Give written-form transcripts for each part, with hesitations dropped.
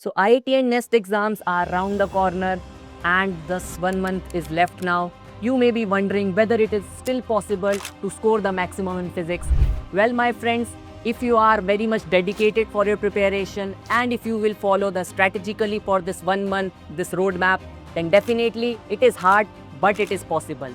So IIT and NEST exams are round the corner and thus 1 month is left now. You may be wondering whether it is still possible to score the maximum in physics. Well, my friends, if you are very much dedicated for your preparation and if you will follow the strategically for this 1 month, this roadmap, then definitely it is hard, but it is possible.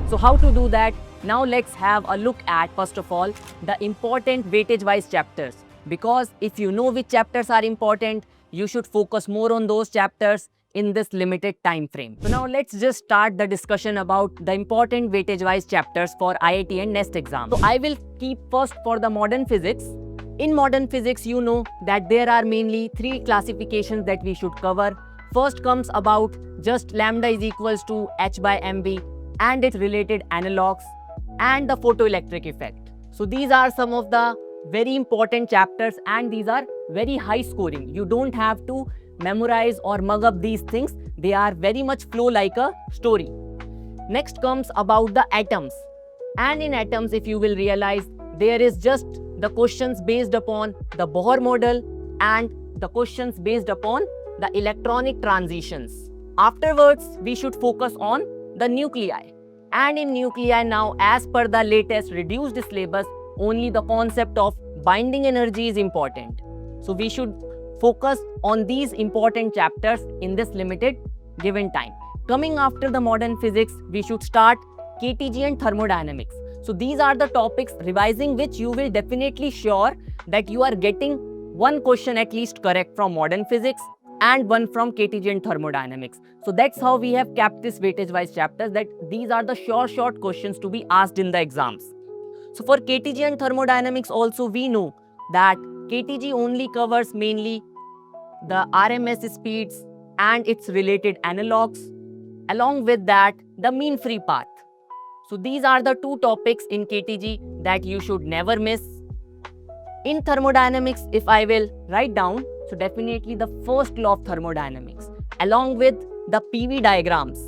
So how to do that? Now let's have a look at, first of all, the important weightage wise chapters. Because if you know which chapters are important, you should focus more on those chapters in this limited time frame. So now let's just start the discussion about the important weightage wise chapters for IIT and NEST exam. So I will keep first for the modern physics. In modern physics, you know that there are mainly 3 classifications that we should cover. First comes about just lambda is equals to h by mv and its related analogues and the photoelectric effect. So these are some of the very important chapters and these are very high scoring. You don't have to memorize or mug up these things. They are very much flow like a story. Next comes about the atoms. And in atoms, if you will realize, there is just the questions based upon the Bohr model and the questions based upon the electronic transitions. Afterwards, we should focus on the nuclei. And in nuclei now, as per the latest reduced syllabus, only the concept of binding energy is important. So we should focus on these important chapters in this limited given time. Coming after the modern physics, we should start KTG and thermodynamics. So these are the topics revising which you will definitely sure that you are getting one question at least correct from modern physics and one from KTG and thermodynamics. So that's how we have kept this weightage wise chapters, that these are the short questions to be asked in the exams. So for KTG and thermodynamics also, we know that KTG only covers mainly the RMS speeds and its related analogues. Along with that, the mean free path. So these are the 2 topics in KTG that you should never miss. In thermodynamics, if I will write down, so definitely the first law of thermodynamics along with the PV diagrams.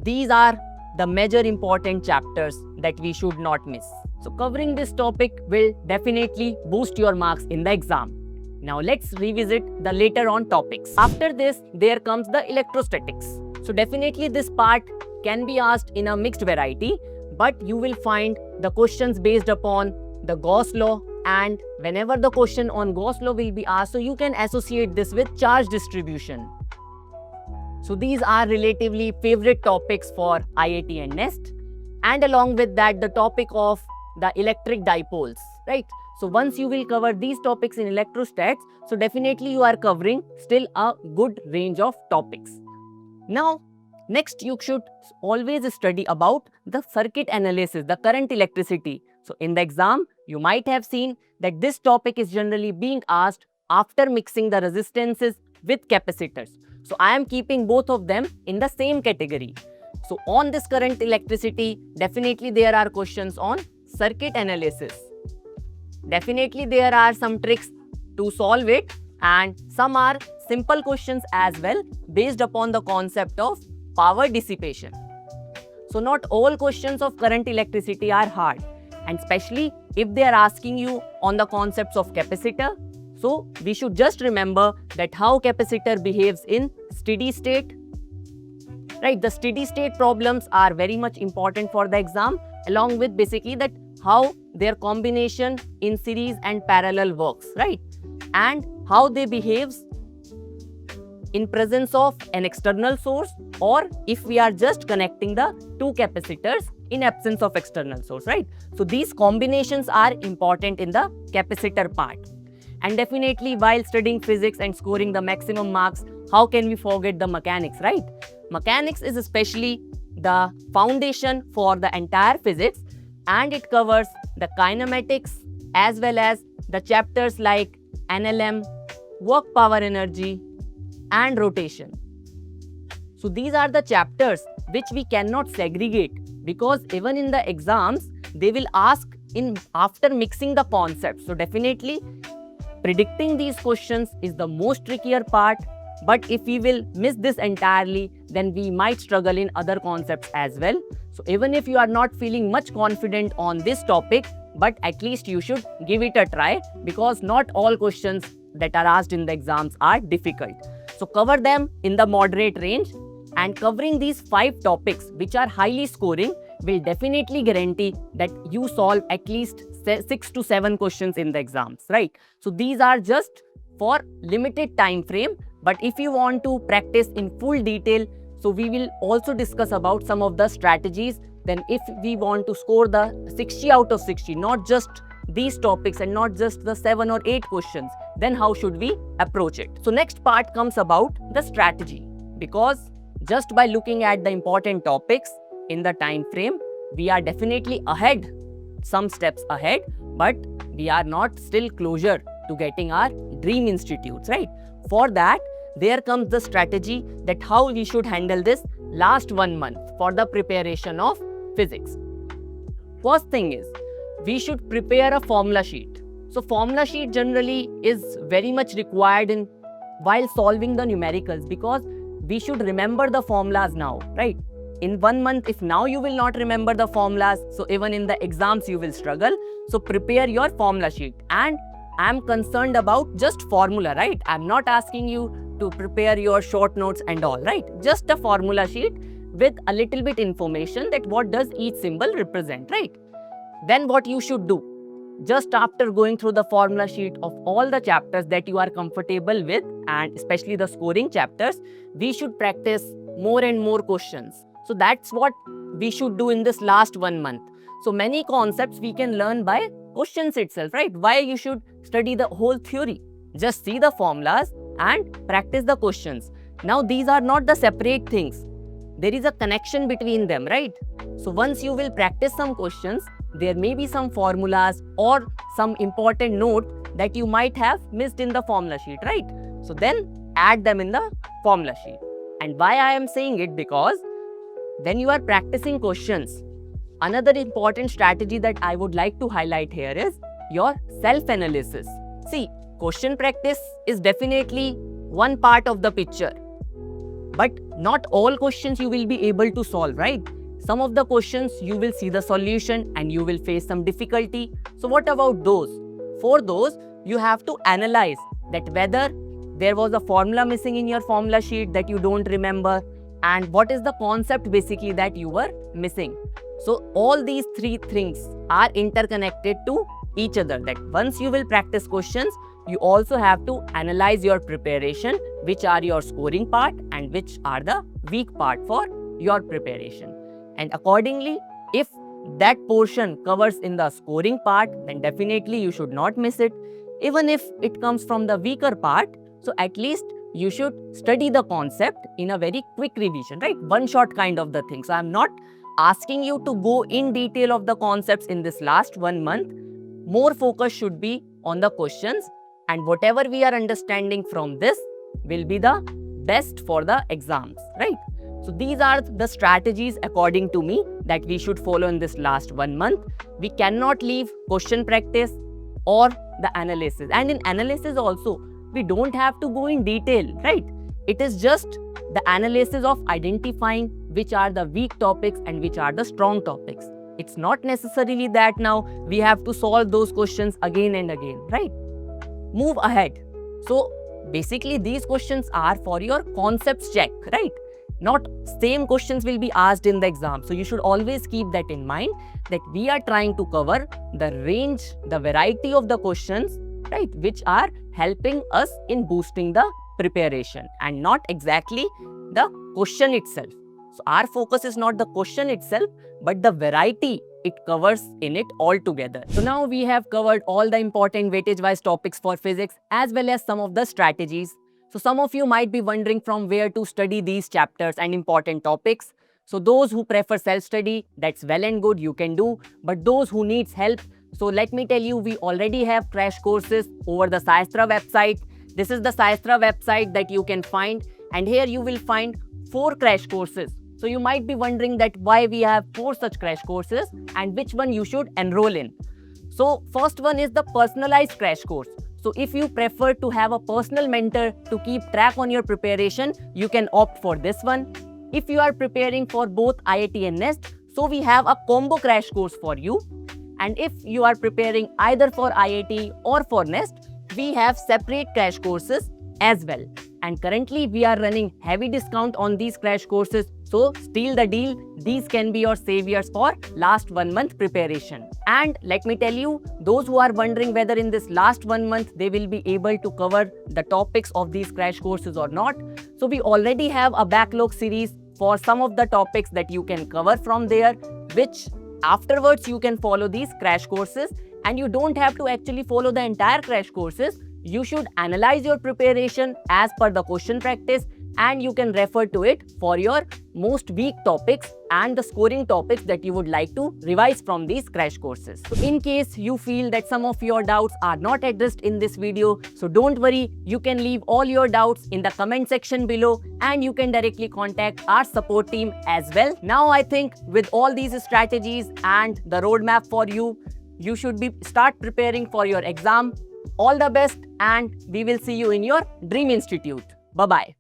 These are the major important chapters that we should not miss. So covering this topic will definitely boost your marks in the exam. Now let's revisit the later on topics. After this, there comes the electrostatics. So definitely this part can be asked in a mixed variety, but you will find the questions based upon the Gauss law, and whenever the question on Gauss law will be asked, so you can associate this with charge distribution. So these are relatively favorite topics for IIT and NEST, and along with that the topic of the electric dipoles, right? So once you will cover these topics in electrostats, so definitely you are covering still a good range of topics. Now, next you should always study about the circuit analysis, the current electricity. So in the exam, you might have seen that this topic is generally being asked after mixing the resistances with capacitors. So I am keeping both of them in the same category. So on this current electricity, definitely there are questions on circuit analysis. Definitely there are some tricks to solve it and some are simple questions as well based upon the concept of power dissipation. So not all questions of current electricity are hard, and especially if they are asking you on the concepts of capacitor. So we should just remember that how capacitor behaves in steady state. Right, the steady state problems are very much important for the exam, along with basically that how their combination in series and parallel works, right? And how they behaves in presence of an external source, or if we are just connecting the 2 capacitors in absence of external source, right? So these combinations are important in the capacitor part. And definitely while studying physics and scoring the maximum marks, how can we forget the mechanics, right? Mechanics is especially the foundation for the entire physics, and it covers the kinematics as well as the chapters like NLM, work power energy, and rotation. So these are the chapters which we cannot segregate, because even in the exams, they will ask in after mixing the concepts. So definitely predicting these questions is the most trickier part. But if we will miss this entirely, then we might struggle in other concepts as well. So even if you are not feeling much confident on this topic, but at least you should give it a try, because not all questions that are asked in the exams are difficult. So cover them in the moderate range, and covering these 5 topics which are highly scoring will definitely guarantee that you solve at least 6 to 7 questions in the exams, right? So these are just for limited time frame, but if you want to practice in full detail, so we will also discuss about some of the strategies. Then if we want to score the 60 out of 60, not just these topics and not just the 7 or 8 questions, then how should we approach it? So next part comes about the strategy, because just by looking at the important topics in the time frame, we are definitely ahead, some steps ahead, but we are not still closer to getting our dream institutes, right? For that, there comes the strategy that how we should handle this last 1 month for the preparation of physics. First thing is, we should prepare a formula sheet. So formula sheet generally is very much required in while solving the numericals, because we should remember the formulas now, right? In 1 month, if now you will not remember the formulas, so even in the exams you will struggle. So prepare your formula sheet. And I'm concerned about just formula, right? I'm not asking you to prepare your short notes and all, right? Just a formula sheet with a little bit information that what does each symbol represent, right? Then what you should do, just after going through the formula sheet of all the chapters that you are comfortable with, and especially the scoring chapters, we should practice more and more questions. So that's what we should do in this last 1 month. So many concepts we can learn by questions itself, right? Why you should study the whole theory? Just see the formulas and practice the questions. Now these are not the separate things. There is a connection between them, right? So once you will practice some questions, there may be some formulas or some important note that you might have missed in the formula sheet, right? So then add them in the formula sheet. And why I am saying it? Because when you are practicing questions, another important strategy that I would like to highlight here is your self-analysis. See, question practice is definitely one part of the picture, but not all questions you will be able to solve, right? Some of the questions you will see the solution and you will face some difficulty. So what about those? For those, you have to analyze that whether there was a formula missing in your formula sheet that you don't remember, and what is the concept basically that you were missing. So all these 3 things are interconnected to each other, that once you will practice questions, you also have to analyze your preparation, which are your scoring part and which are the weak part for your preparation. And accordingly, if that portion covers in the scoring part, then definitely you should not miss it. Even if it comes from the weaker part, so at least you should study the concept in a very quick revision, right? One shot kind of the thing. So I'm not asking you to go in detail of the concepts in this last 1 month. More focus should be on the questions, and whatever we are understanding from this will be the best for the exams, right? So these are the strategies according to me that we should follow in this last 1 month. We cannot leave question practice or the analysis. And in analysis also, we don't have to go in detail, right? It is just the analysis of identifying which are the weak topics and which are the strong topics. It's not necessarily that now we have to solve those questions again and again, right? Move ahead. So basically these questions are for your concepts check, right? Not same questions will be asked in the exam. So you should always keep that in mind, that we are trying to cover the range, the variety of the questions, right, which are helping us in boosting the preparation and not exactly the question itself. So our focus is not the question itself, but the variety it covers in it altogether. So now we have covered all the important weightage-wise topics for physics as well as some of the strategies. So some of you might be wondering from where to study these chapters and important topics. So those who prefer self-study, that's well and good, you can do. But those who needs help, so let me tell you, we already have crash courses over the Sahistra website. This is the Sahistra website that you can find, and here you will find 4 crash courses. So you might be wondering that why we have 4 such crash courses and which one you should enroll in. So first one is the personalized crash course. So if you prefer to have a personal mentor to keep track on your preparation, you can opt for this one. If you are preparing for both IIT and NEST, so we have a combo crash course for you. And if you are preparing either for IIT or for NEST, we have separate crash courses as well. and currently we are running heavy discount on these crash courses. So steal the deal. These can be your saviors for last 1 month preparation. And let me tell you, those who are wondering whether in this last 1 month they will be able to cover the topics of these crash courses or not. So we already have a backlog series for some of the topics that you can cover from there, which afterwards you can follow these crash courses, and you don't have to actually follow the entire crash courses. You should analyze your preparation as per the question practice, and you can refer to it for your most weak topics and the scoring topics that you would like to revise from these crash courses. So in case you feel that some of your doubts are not addressed in this video, so don't worry, you can leave all your doubts in the comment section below and you can directly contact our support team as well. Now I think with all these strategies and the roadmap for you, you should start preparing for your exam. All the best, and we will see you in your Dream Institute. Bye-bye.